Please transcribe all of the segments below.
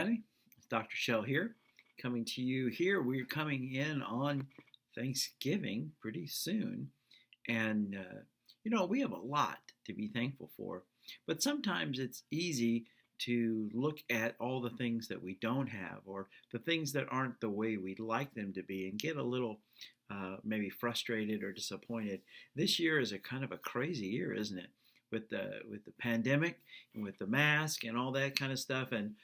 everybody. It's Dr. Shell here, coming to you here. We're coming in on Thanksgiving pretty soon. And, we have a lot to be thankful for. But sometimes it's easy to look at all the things that we don't have or the things that aren't the way we'd like them to be and get a little maybe frustrated or disappointed. This year is a kind of a crazy year, isn't it? With the pandemic and with the mask and all that kind of stuff, and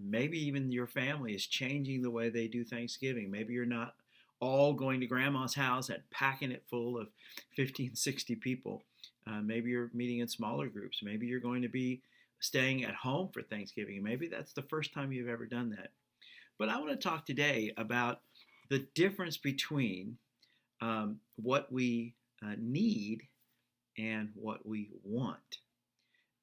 maybe even your family is changing the way they do Thanksgiving. Maybe you're not all going to grandma's house and packing it full of 15, 60 people. Maybe you're meeting in smaller groups. Maybe you're going to be staying at home for Thanksgiving. Maybe that's the first time you've ever done that. But I want to talk today about the difference between what we need and what we want.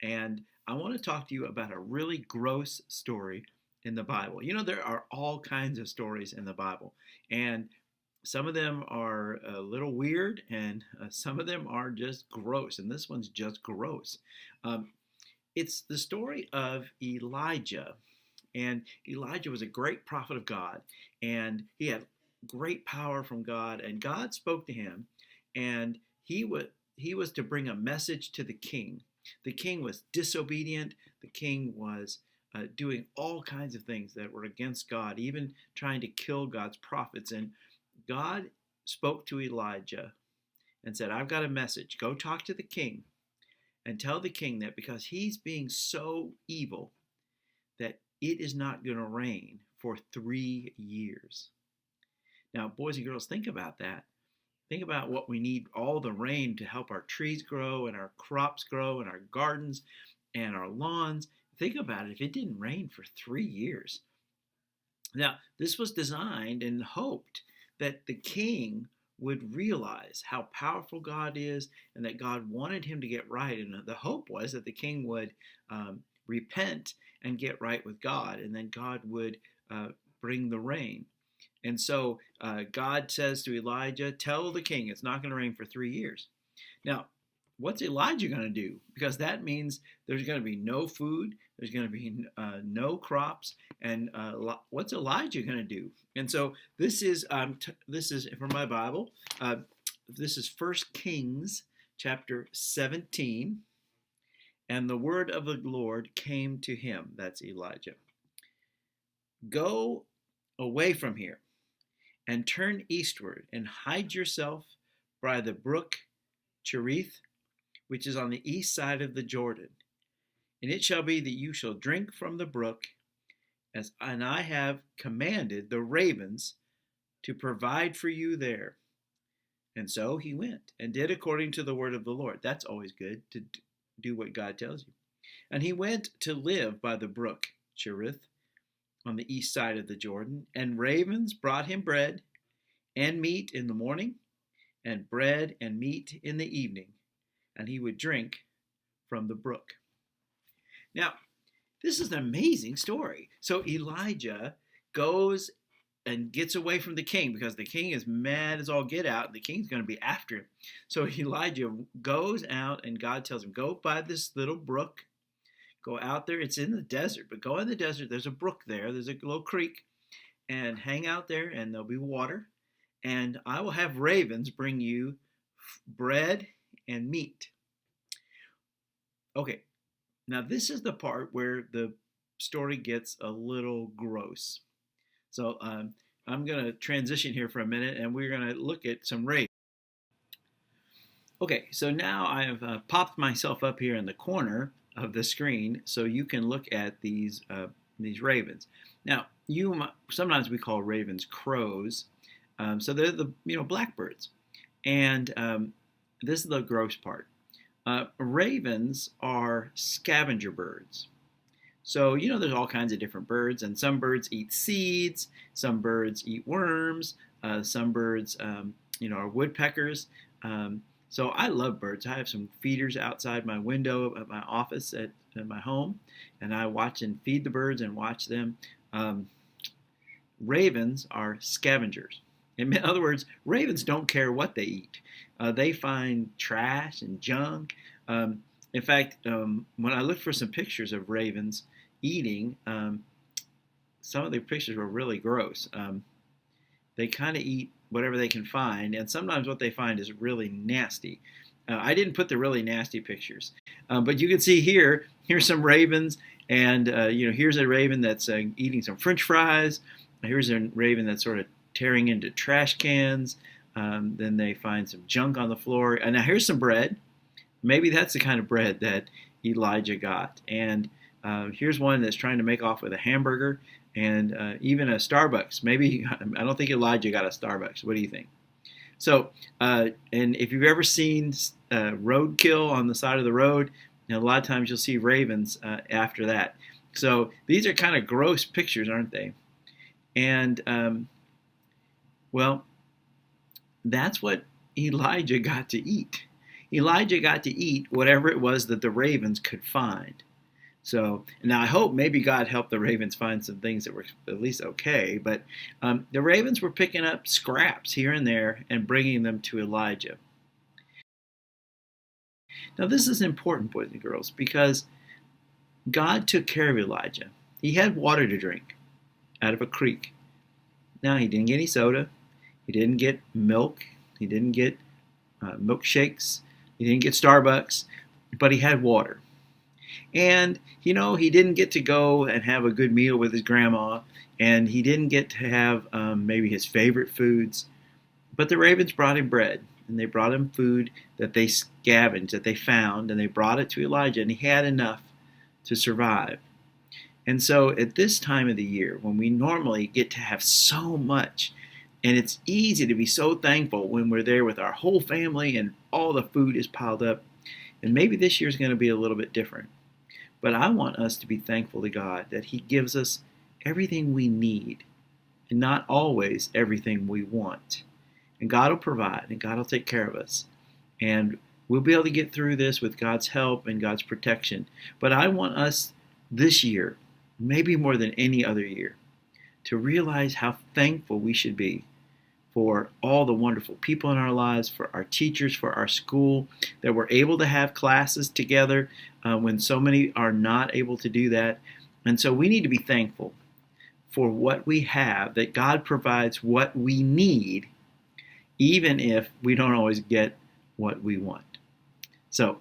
And I want to talk to you about a really gross story in the Bible. There are all kinds of stories in the Bible, and some of them are a little weird, and some of them are just gross, and this one's just gross. It's the story of Elijah, and Elijah was a great prophet of God, and he had great power from God, and God spoke to him, and he was to bring a message to the king. The king was disobedient. The king was doing all kinds of things that were against God, even trying to kill God's prophets. And God spoke to Elijah and said, I've got a message. Go talk to the king and tell the king that because he's being so evil that it is not going to rain for 3 years. Now, boys and girls, think about that. Think about what we need all the rain to help our trees grow and our crops grow and our gardens and our lawns. Think about it if it didn't rain for 3 years. Now, this was designed and hoped that the king would realize how powerful God is and that God wanted him to get right. And the hope was that the king would repent and get right with God, and then God would bring the rain. And so God says to Elijah, tell the king it's not going to rain for 3 years. Now, what's Elijah going to do? Because that means there's going to be no food, there's going to be no crops, and what's Elijah going to do? And so this is from my Bible. This is 1 Kings chapter 17, and the word of the Lord came to him. That's Elijah. Go away from here and turn eastward and hide yourself by the brook Cherith, which is on the east side of the Jordan. And it shall be that you shall drink from the brook, and I have commanded the ravens to provide for you there. And so he went and did according to the word of the Lord. That's always good, to do what God tells you. And he went to live by the brook Cherith, on the east side of the Jordan, and ravens brought him bread and meat in the morning, and bread and meat in the evening, and he would drink from the brook. Now, this is an amazing story. So Elijah goes and gets away from the king because the king is mad as all get out, and the king's going to be after him. So Elijah goes out, and God tells him, go by this little brook. Go out there. It's in the desert, but go in the desert. There's a brook there. There's a little creek, and hang out there, and there'll be water. And I will have ravens bring you bread and meat. Okay, now this is the part where the story gets a little gross. So I'm going to transition here for a minute, and we're going to look at some ravens. Okay, so now I have popped myself up here in the corner of the screen so you can look at these ravens. Now, sometimes we call ravens crows, so they're the blackbirds. And this is the gross part. Ravens are scavenger birds. So there's all kinds of different birds, and some birds eat seeds, some birds eat worms, some birds are woodpeckers. So I love birds. I have some feeders outside my window at my office at my home, and I watch and feed the birds and watch them. Ravens are scavengers. In other words, ravens don't care what they eat. They find trash and junk. In fact, when I looked for some pictures of ravens eating, some of the pictures were really gross. They kind of eat whatever they can find, and sometimes what they find is really nasty. I didn't put the really nasty pictures, but you can see here. Here's some ravens, and here's a raven that's eating some French fries. Here's a raven that's sort of tearing into trash cans. Then they find some junk on the floor. And now here's some bread. Maybe that's the kind of bread that Elijah got. And here's one that's trying to make off with a hamburger and even a Starbucks. Maybe, I don't think Elijah got a Starbucks. What do you think? So, and if you've ever seen roadkill on the side of the road, a lot of times you'll see ravens after that. So these are kind of gross pictures, aren't they? And, well, that's what Elijah got to eat. Elijah got to eat whatever it was that the ravens could find. So now I hope maybe God helped the ravens find some things that were at least okay. But the ravens were picking up scraps here and there and bringing them to Elijah. Now this is important, boys and girls, because God took care of Elijah. He had water to drink out of a creek. Now he didn't get any soda. He didn't get milk. He didn't get milkshakes. He didn't get Starbucks. But he had water. And, he didn't get to go and have a good meal with his grandma. And he didn't get to have maybe his favorite foods. But the ravens brought him bread. And they brought him food that they scavenged, that they found. And they brought it to Elijah. And he had enough to survive. And so at this time of the year, when we normally get to have so much, and it's easy to be so thankful when we're there with our whole family and all the food is piled up, and maybe this year's going to be a little bit different. But I want us to be thankful to God that He gives us everything we need and not always everything we want. And God will provide and God will take care of us. And we'll be able to get through this with God's help and God's protection. But I want us this year, maybe more than any other year, to realize how thankful we should be for all the wonderful people in our lives, for our teachers, for our school, that we're able to have classes together when so many are not able to do that. And so we need to be thankful for what we have, that God provides what we need, even if we don't always get what we want. So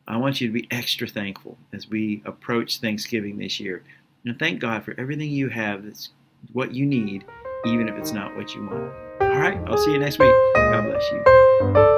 I want you to be extra thankful as we approach Thanksgiving this year. And thank God for everything you have that's what you need, even if it's not what you want. All right, I'll see you next week. God bless you.